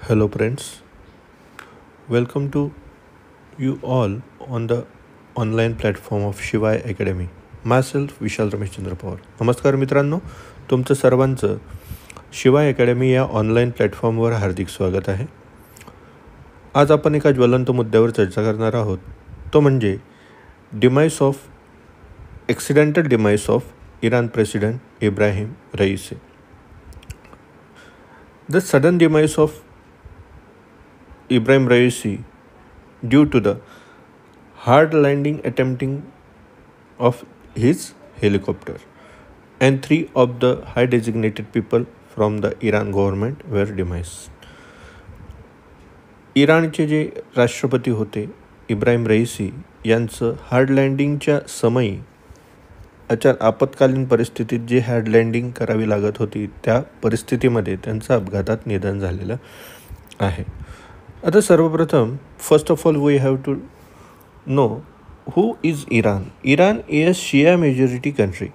Hello, friends. Welcome to you all on the online platform of शिवाय academy. Myself विशाल रमेश चंद्र पवार. नमस्कार मित्रांनो, तुमचं सर्वांचं शिवाय अकॅडमी या ऑनलाईन प्लॅटफॉर्मवर हार्दिक स्वागत आहे. आज आपण एका ज्वलंत मुद्द्यावर चर्चा करणार आहोत, तो म्हणजे accidental demise of Iran president Ibrahim रईसी. The sudden demise of Ibrahim Raisi due to the hard landing attempting of his helicopter, and 3 of the high designated people from the Iran government were demised. इराणचे जे राष्ट्रपती होते इब्राहिम रईसी यांचं hard लँडिंगच्या समयी आपत्कालीन परिस्थितीत जे हार्ड लँडिंग करावी लागत होती त्या परिस्थितीमध्ये त्यांचं अपघातात निधन झालेलं आहे. आता सर्वप्रथम first of all we have to know who is Iran. Iran is Shia majority country.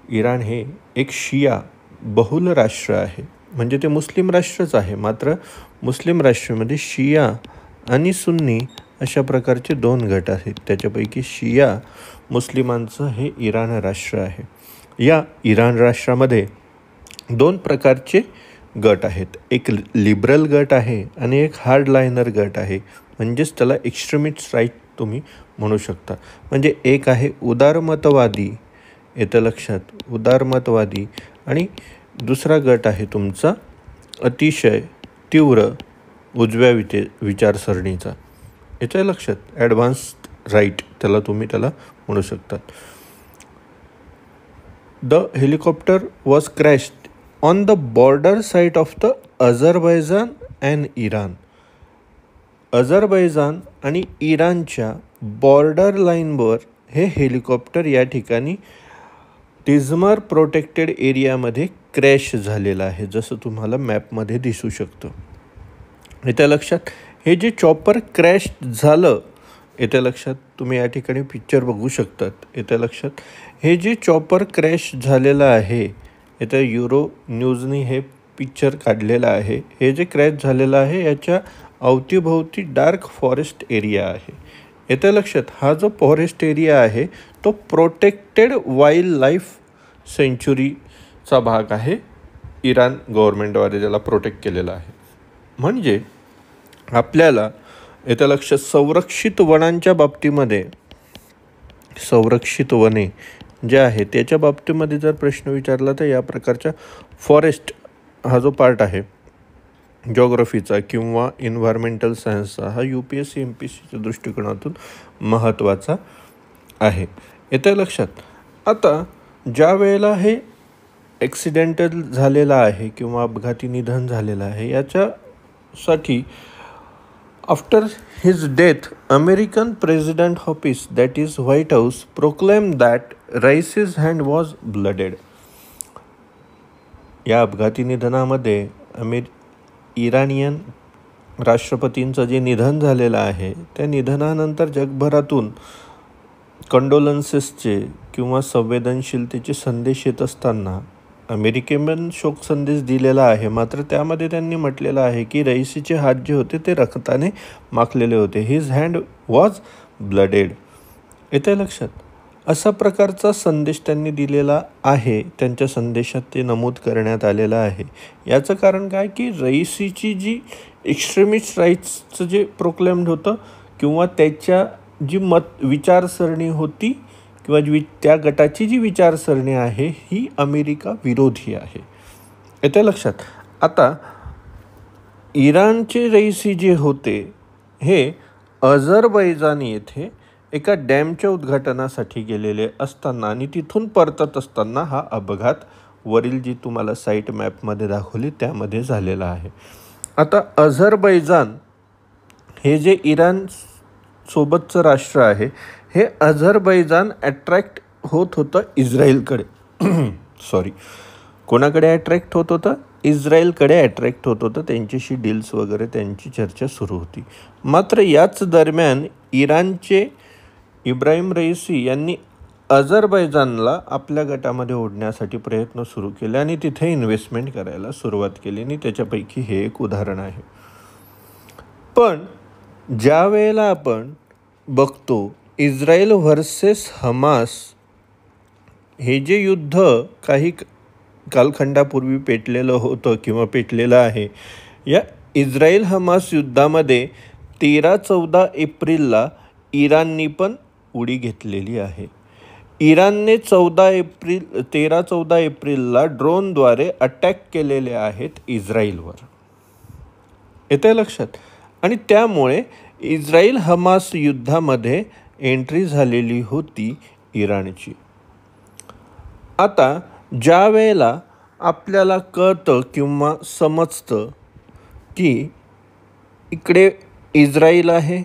Iran हे एक शिया बहुल राष्ट्र आहे, म्हणजे ते मुस्लिम राष्ट्रच आहे, मात्र मुस्लिम राष्ट्रामध्ये शिया आणि सुन्नी अशा प्रकारचे 2 गट आहेत. त्याच्यापैकी शिया मुस्लिमांचं हे इराण राष्ट्र आहे. या इराण राष्ट्रामध्ये 2 प्रकारचे गट आहेत. एक लिबरल गट आहे आणि एक हार्डलायनर गट आहे, म्हणजेच त्याला एक्स्ट्रीमिस्ट राईट तुम्ही म्हणू शकता. म्हणजे एक आहे उदारमतवादी, येतं लक्षात, उदारमतवादी, आणि दुसरा गट आहे तुमचा अतिशय तीव्र उजव्या विचारसरणीचा. याच्या लक्षात ॲडव्हान्स्ड राईट त्याला म्हणू शकतात. The helicopter was crashed on the border side of the Azerbaijan and Iran. Azerbaijan आणि इराणच्या बॉर्डर लाईनवर हे हेलिकॉप्टर या ठिकाणी टिझमर प्रोटेक्टेड एरियामध्ये क्रॅश झालेलं आहे, जसं तुम्हाला मॅपमध्ये दिसू शकतं. येत्या लक्षात हे जे चॉपर क्रॅश झालं, येत्या लक्षात तुम्ही या ठिकाणी पिक्चर बघू शकतात. येत्या लक्षात हे जे चॉपर क्रॅश झालेलं आहे, येत्या युरो न्यूजनी हे पिक्चर काढलेलं आहे. हे जे क्रॅश झालेलं आहे याच्या अवतीभोवती डार्क फॉरेस्ट एरिया आहे. येत्या लक्षात हा जो फॉरेस्ट एरिया आहे तो प्रोटेक्टेड वाईल्ड लाईफ सेंच्युरीचा भाग आहे. इराण गव्हर्नमेंटद्वारे त्याला प्रोटेक्ट केलेला आहे. म्हणजे आपल्याला येत्या लक्षात संरक्षित वनांच्या बाबतीमध्ये, संरक्षित वने जे आहे त्याच्या बाबतीमध्ये जर प्रश्न विचारला तर या प्रकारच्या फॉरेस्ट हा जो पार्ट आहे जॉग्रफीचा किंवा एन्व्हायरमेंटल सायन्सचा, हा UPSC MPSCच्या दृष्टिकोनातून महत्त्वाचा आहे. येत्या लक्षात आता ज्या वेळेला हे ॲक्सिडेंटल झालेलं आहे किंवा अपघाती निधन झालेलं आहे, याच्यासाठी after his death American president office that is White House proclaim that Raisi's hand was blooded. या अपघाती निधनामध्ये इराणियन राष्ट्रपतींचं जे निधन झालेलं आहे त्या निधनानंतर जगभरातून कंडोलन्सेसचे किंवा संवेदनशीलतेचे संदेश येत असताना अमेरिकेने शोक संदेश दिलेला आहे, मात्र त्यामध्ये त्यांनी म्हटलेलं आहे की रईसीचे हात जे होते ते रक्ताने माखलेले होते. His hand was blooded. येते लक्षात असा प्रकारचा संदेश त्यांनी दिलेला आहे. त्यांच्या संदेशात ते नमूद करण्यात आलेलं आहे. याचं कारण काय की रईसीची जी एक्स्ट्रीमिस्ट राईट्सचं जे प्रोक्लेम्ड होतं किंवा त्याच्या जी विचारसरणी होती किंवा त्या गटाची जी विचारसरणी आहे ही अमेरिका विरोधी आहे. येते लक्षात. आता इराणचे रईसी जे होते हे अझरबैजान येथे एका डॅमच्या उद्घाटनासाठी गेलेले असताना आणि तिथून परतत असताना हा अपघात वरील जी तुम्हाला साईट मॅपमध्ये दाखवली त्यामध्ये झालेला आहे. आता अझरबैजान हे जे इराण सोबतचं राष्ट्र आहे, हे अझरबैजान अट्रॅक्ट होत होतं इस्रायलकडे. कोणाकडे अट्रॅक्ट होत होतं? इस्रायलकडे अट्रॅक्ट होत होतं. त्यांच्याशी डील्स वगैरे त्यांची चर्चा सुरू होती. मात्र याच दरम्यान इराणचे इब्राहिम रईसी यांनी अझरबैजानला आपल्या गटामध्ये ओढण्यासाठी प्रयत्न सुरू केले आणि तिथे इन्व्हेस्टमेंट करायला सुरुवात केली आणि त्याच्यापैकी हे एक उदाहरण आहे. पण ज्या वेळेला आपण बघतो इस्रायल व्हर्सेस हमास हे जे युद्ध काही कालखंडापूर्वी पेटलेलं होतं किंवा पेटलेलं आहे, या इस्रायल हमास युद्धामध्ये 13-14 एप्रिलला इराणनी पण उडी घेतलेली आहे. इराणने 13-14 एप्रिलला ड्रोनद्वारे अटॅक केलेले आहेत इस्रायलवर. येते लक्षात. आणि त्यामुळे इस्रायल हमास युद्धामध्ये एंट्री झालेली होती इराणची. आता ज्या वेळेला आपल्याला कळतं किंवा समजतं की इकडे इस्रायल आहे,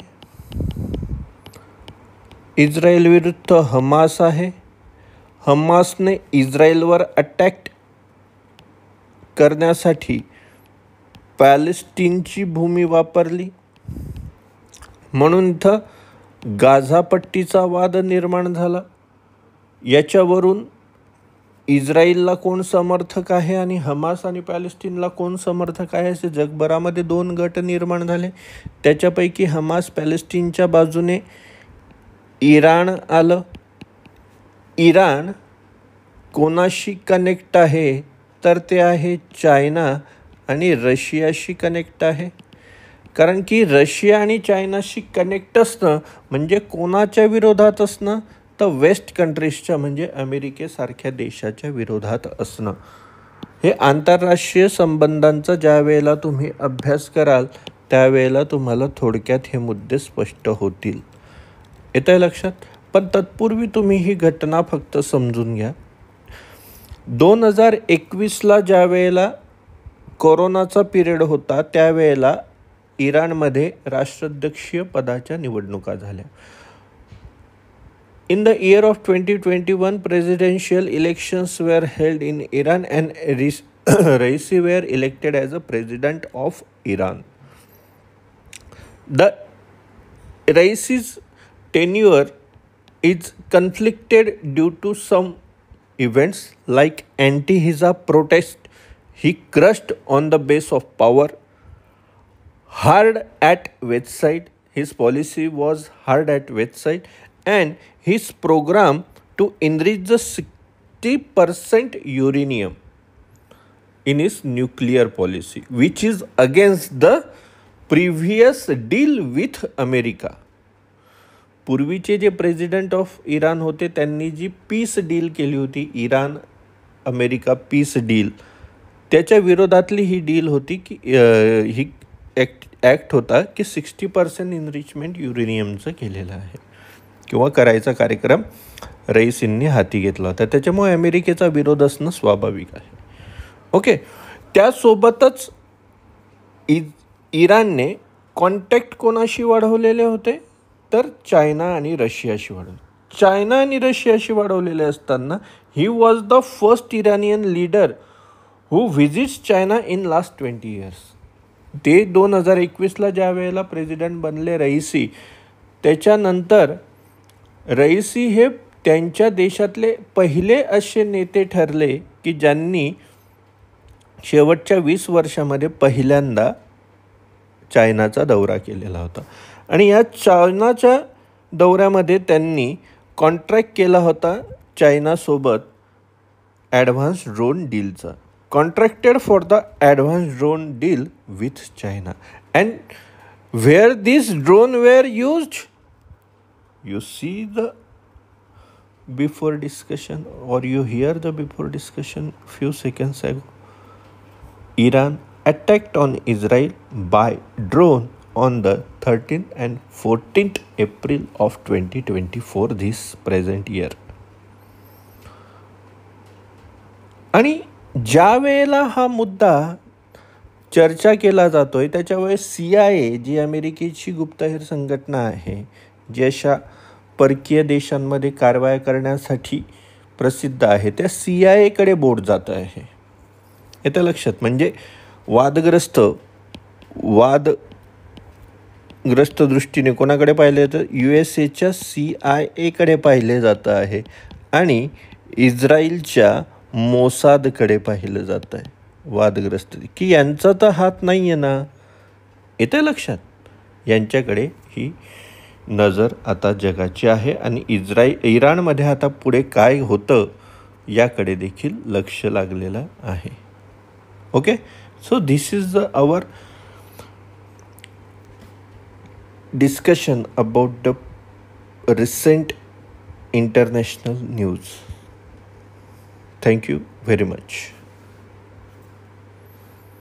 इस्रायल विरुद्ध हमास आहे, हमासने इस्रायलवर अटॅक करण्यासाठी पॅलेस्टीनची भूमी वापरली, म्हणून इथं गाझापट्टीचा वाद निर्माण झाला. याच्यावरून इस्रायलला कोण समर्थक आहे आणि हमास आणि पॅलेस्टीनला कोण समर्थक आहे असे जगभरामध्ये 2 गट निर्माण झाले. त्याच्यापैकी हमास पॅलेस्टीनच्या बाजूने इराण आलं. इराण कोणाशी कनेक्ट आहे तर ते आहे चायना आणि रशियाशी कनेक्ट आहे. कारण की रशिया आणि चायनाशी कनेक्ट असणं म्हणजे कोणाच्या विरोधात असणं, तर वेस्ट कंट्रीजच्या म्हणजे अमेरिकेसारख्या देशाच्या विरोधात असणं. हे आंतरराष्ट्रीय संबंधांचा ज्या वेळेला तुम्ही अभ्यास कराल त्यावेळेला तुम्हाला थोडक्यात हे मुद्दे स्पष्ट होतील. येतं लक्षात. पण तत्पूर्वी तुम्ही ही घटना फक्त समजून घ्या. 2021ला ज्या वेळेला कोरोनाचा पिरियड होता त्यावेळेला इराणमध्ये राष्ट्राध्यक्षीय पदाच्या निवडणुका झाल्या. In the year of 2021, presidential elections were held in Iran and Raisi were elected as a president of Iran. The Raisi's tenure is conflicted due to some events like anti-hijab protest. He crushed on the base of power, hard at website. His policy was hard at website, and his program to enrich the 60% uranium in his nuclear policy, which is against the previous deal with America. पूर्वीचे जे president of Iran होते त्यांनी जी peace deal केली होती, Iran America peace deal, त्याच्या विरोधातली ही deal होती की ही ॲक्ट होता की 60% इनरिचमेंट युरेनियमचं केलेलं आहे किंवा करायचा कार्यक्रम रईसींनी हाती घेतला होता. त्याच्यामुळे अमेरिकेचा विरोध असणं स्वाभाविक आहे. ओके. त्यासोबतच इराणने कॉन्टॅक्ट कोणाशी वाढवलेले होते तर चायना आणि रशियाशी वाढवले. चायना आणि रशियाशी वाढवलेले असताना he was the first Iranian leader who visits China in last 20 years. ते 2021ला ज्या वेळेला प्रेसिडेंट बनले रईसी, त्याच्यानंतर रईसी हे त्यांच्या देशातले पहिले असे नेते ठरले की ज्यांनी शेवटच्या 20 वर्षामध्ये पहिल्यांदा चायनाचा दौरा केलेला होता. आणि या चायनाच्या दौऱ्यामध्ये त्यांनी कॉन्ट्रॅक्ट केला होता चायनासोबत ॲडव्हान्स ड्रोन डीलचा. Contracted for the advance drone deal with China. And where this drone were used, you see the before discussion or you hear the before discussion few seconds ago. Iran attacked on Israel by drone on the 13th and 14th April of 2024, this present year. आणि ज्या वेळेला हा मुद्दा चर्चा केला जातोय त्याच्यावेळेस CIA जी अमेरिकेची गुप्तहेर संघटना आहे, जी अशा परकीय देशांमध्ये कारवाया करण्यासाठी प्रसिद्ध आहे, त्या CIA बोट जात आहे. येतं लक्षात. म्हणजे वादग्रस्त दृष्टीने कोणाकडे पाहिले तर USAच्या CIA पाहिले जातं आहे आणि इस्रायलच्या मोसादकडे पाहिलं जात आहे वादग्रस्त, की यांचा तर हात नाही आहे ना. येतं लक्षात. यांच्याकडे ही नजर आता जगाची आहे आणि इराणमध्ये आता पुढे काय होतं याकडे देखील लक्ष लागलेलं आहे. Okay, so this is our discussion about the recent international news. Thank you very much.